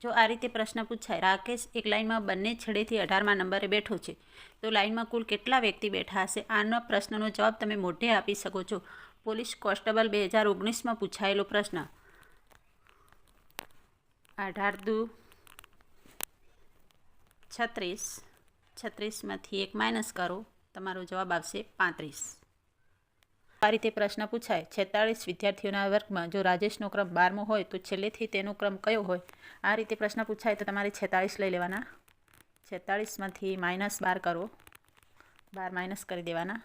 જો આ રીતે પ્રશ્ન પૂછાય, રાકેશ એક લાઇનમાં બંને છેડેથી 18મા નંબરે બેઠો છે, તો લાઇનમાં કુલ કેટલા વ્યક્તિ બેઠા હશે? આનો પ્રશ્નનો જવાબ તમે મોઢે આપી શકો છો. પોલીસ કોન્સ્ટેબલ 2019માં પૂછાયેલો પ્રશ્ન. 18 દુ 36, 36માંથી 1 માઇનસ કરો, તમારો જવાબ આવશે 35. આ રીતે પ્રશ્ન પૂછાય, 46 વિદ્યાર્થીઓના વર્ગમાં જો રાજેશનો ક્રમ 12મો હોય તો છેલ્લેથી તેનો ક્રમ કયો હોય? આ રીતે પ્રશ્ન પૂછાય તો તમારે 46 લઈ લેવાના. 46માંથી -12 કરો, 12 માઇનસ કરી દેવાના.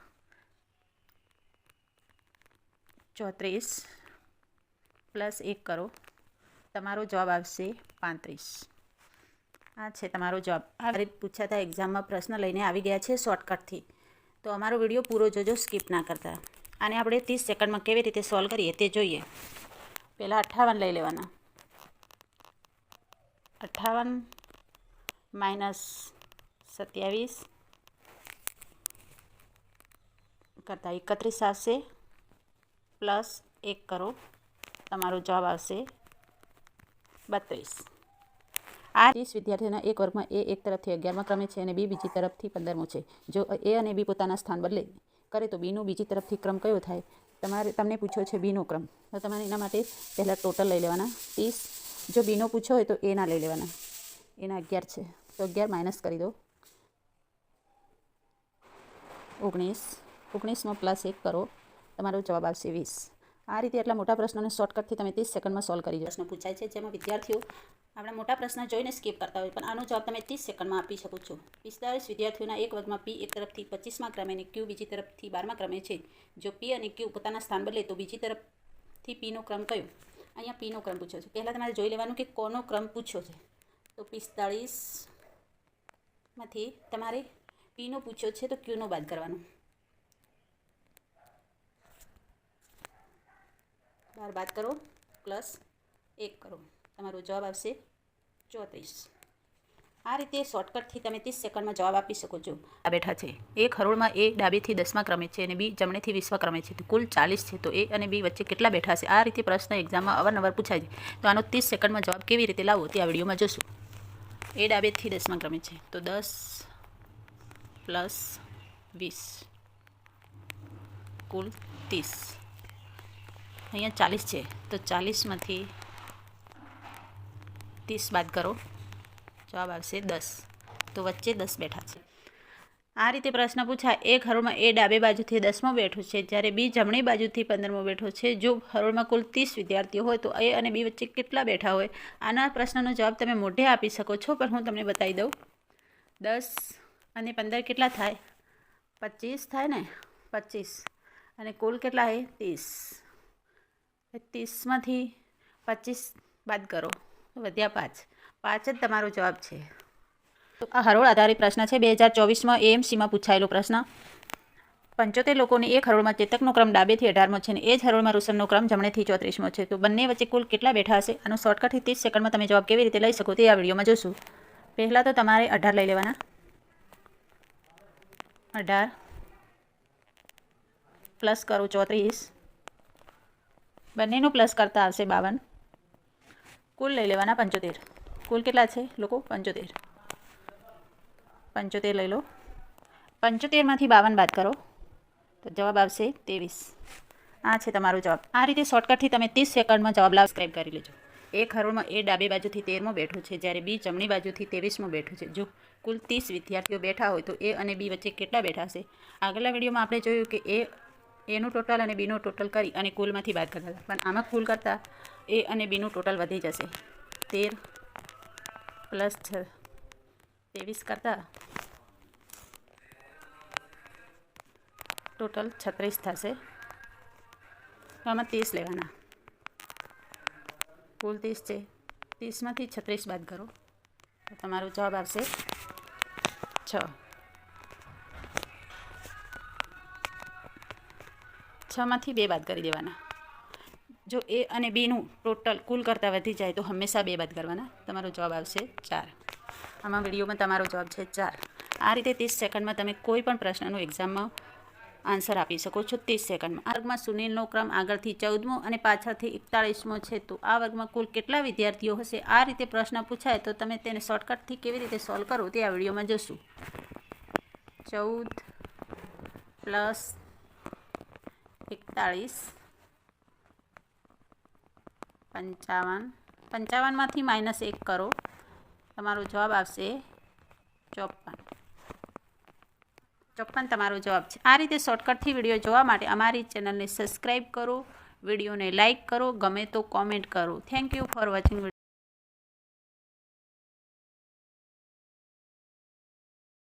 34 પ્લસ 1 કરો, તમારો જવાબ આવશે 35. આ છે તમારો જવાબ. આ રીતે પૂછાતા એક્ઝામમાં પ્રશ્ન લઈને આવી ગયા છે શોર્ટકટથી. તો અમારો વિડીયો પૂરો જોજો, સ્કીપ ના કરતા. આને આપણે 30 સેકન્ડમાં કેવી રીતે સોલ્વ કરીએ તે જોઈએ. પહેલાં 58 લઈ લેવાના. 58 માઇનસ 27 કરતાં 31 આવશે, પ્લસ 1 કરો, તમારો જવાબ આવશે 32. આ 30 વિદ્યાર્થીઓના એક વર્ગમાં એ એક તરફથી 11મા ક્રમે છે અને બી બીજી તરફથી 15મો છે. જો એ અને બી પોતાના સ્થાન બદલે કરે તો બીનો બીજી તરફથી ક્રમ કયો થાય? તમને પૂછ્યો છે બીનો ક્રમ, તો તમારે એના માટે પહેલાં ટોટલ લઈ લેવાના 30. જો બીનો પૂછ્યો હોય તો એના લઈ લેવાના. એના 11 છે તો 11 માઇનસ કરી દો, 19. 19માં પ્લસ 1 કરો, તમારો જવાબ આવશે 20. આ રીતે આટલા મોટા પ્રશ્નોને શોર્ટકટથી તમે 30 સેકન્ડમાં સોલ્વ કરી દો. પ્રશ્ન પૂછાય છે જેમાં વિદ્યાર્થીઓ આપણા મોટા પ્રશ્ન જોઈને સ્કીપ કરતા હોય, પણ આનો જવાબ તમે 30 સેકન્ડમાં આપી શકો છો. 45 વિદ્યાર્થીઓના એક વર્ગમાં પી એક તરફથી 25મા ક્રમે અને ક્યુ બીજી તરફથી 12મા ક્રમે છે. જો પી અને ક્યુ પોતાના સ્થાન બદલે તો બીજી તરફથી પીનો ક્રમ કયો? અહીંયા પીનો ક્રમ પૂછ્યો છે. પહેલાં તમારે જોઈ લેવાનું કે કોનો ક્રમ પૂછ્યો છે. તો 45માંથી તમારે પીનો પૂછ્યો છે તો ક્યુનો બાદ કરવાનો. 12 બાદ કરો, પ્લસ 1 કરો, તમારો જવાબ આવશે 34. આ રીતે શોર્ટકટથી તમે 30 સેકન્ડમાં જવાબ આપી શકો છો. આ બેઠા છે. એક હરોળમાં એ ડાબેથી 10મા ક્રમે છે અને બી જમણેથી 20મા ક્રમે છે. તો કુલ 40 છે. તો એ અને બી વચ્ચે કેટલા બેઠા છે? આ રીતે પ્રશ્ન એક્ઝામમાં અવારનવાર પૂછાય છે. તો આનો 30 સેકન્ડમાં જવાબ કેવી રીતે લાવવો તે આ વિડીયોમાં જોશું. એ ડાબેથી 10મા ક્રમે છે તો 10 પ્લસ 20 કુલ 30. અહીંયા 40 છે તો 40માંથી 30 બાદ કરો, જવાબ આવશે 10. તો વચ્ચે 10 બેઠા છે. આ રીતે પ્રશ્ન પૂછાય, એક હરોળમાં એ ડાબે બાજુથી 10મો બેઠો છે જ્યારે બી જમણી બાજુથી 15મો બેઠો છે. જો હરોળમાં કુલ 30 વિદ્યાર્થીઓ હોય તો એ અને બી વચ્ચે કેટલા બેઠા હોય? આના પ્રશ્નનો જવાબ તમે મોઢે આપી શકો છો, પણ હું તમને બતાવી દઉં. 10 અને 15 કેટલા થાય? 25 થાય ને, 25. અને કુલ કેટલા છે? 30. 30માંથી 25 બાદ કરો, વધ્યા 5. 5 જ તમારો જવાબ છે. તો આ હરોળ આધારિત પ્રશ્ન છે. 2024માં એએમસીમાં પૂછાયેલો પ્રશ્ન. 75 લોકોને એક હરોળમાં ચેતકનો ક્રમ ડાબેથી 18મો છે અને એ જ હરોળમાં રોશનનો ક્રમ જમણેથી 34મો છે. તો બંને વચ્ચે કુલ કેટલા બેઠા હશે? આનો શોર્ટકટથી 30 સેકન્ડમાં તમે જવાબ કેવી રીતે લઈ શકો તે આ વિડીયોમાં જોશું. પહેલાં તો તમારે 18 લઈ લેવાના. 18 પ્લસ કરો 34, બંનેનું પ્લસ કરતા આવશે 52. કુલ લઈ લેવાના 75. કુલ કેટલા છે લોકો? 75. 75 લઈ લો. 75માંથી 52 બાદ કરો તો જવાબ આવશે 23. આ છે તમારો જવાબ. આ રીતે શોર્ટકટથી તમે 30 સેકન્ડમાં જવાબ સબસ્ક્રાઈબ કરી લેજો. એક હરોળમાં એ ડાબે બાજુથી 13મો બેઠો છે જ્યારે બી જમણી બાજુથી 23મો બેઠો છે. જો કુલ 30 વિદ્યાર્થીઓ બેઠા હોય તો એ અને બી વચ્ચે કેટલા બેઠા હશે? આગળના વિડીયોમાં આપણે જોયું કે એનું ટોટલ અને બીનું ટોટલ કરી અને કુલમાંથી બાદ કરતા હતા, પણ આમાં કુલ કરતાં એ અને બીનું ટોટલ વધી જશે. 13 પ્લસ 23 કરતાં ટોટલ 36 થશે. તો આમાં 30 લેવાના. કુલ 30 છે. 30માંથી 36 બાદ કરો તો તમારો જવાબ આવશે 6. 6માંથી 2 બાદ કરી દેવાના. જો એ અને બીનું ટોટલ કુલ કરતાં વધી જાય તો હંમેશા 2 બાદ કરવાના. તમારો જવાબ આવશે 4. આમાં વિડીયોમાં તમારો જવાબ છે 4. આ રીતે 30 સેકન્ડમાં તમે કોઈ પણ પ્રશ્નનું એક્ઝામમાં આન્સર આપી શકો છો 30 સેકન્ડમાં. આ વર્ગમાં સુનિલનો ક્રમ આગળથી 14મો અને પાછળથી 41મો છે, તો આ વર્ગમાં કુલ કેટલા વિદ્યાર્થીઓ હશે? આ રીતે પ્રશ્ન પૂછાય તો તમે તેને શોર્ટકટથી કેવી રીતે સોલ્વ કરો તે આ વિડીયોમાં જોશું. 14 પ્લસ 41 55. 55માંથી -1 કરો, તમારો જવાબ આવશે 54. 54 તમારો જવાબ છે. આ રીતે શોર્ટકટથી વિડીયો જોવા માટે અમારી ચેનલને સબસ્ક્રાઈબ કરો, વિડીયોને લાઇક કરો, ગમે તો કોમેન્ટ કરો. Thank you for watching.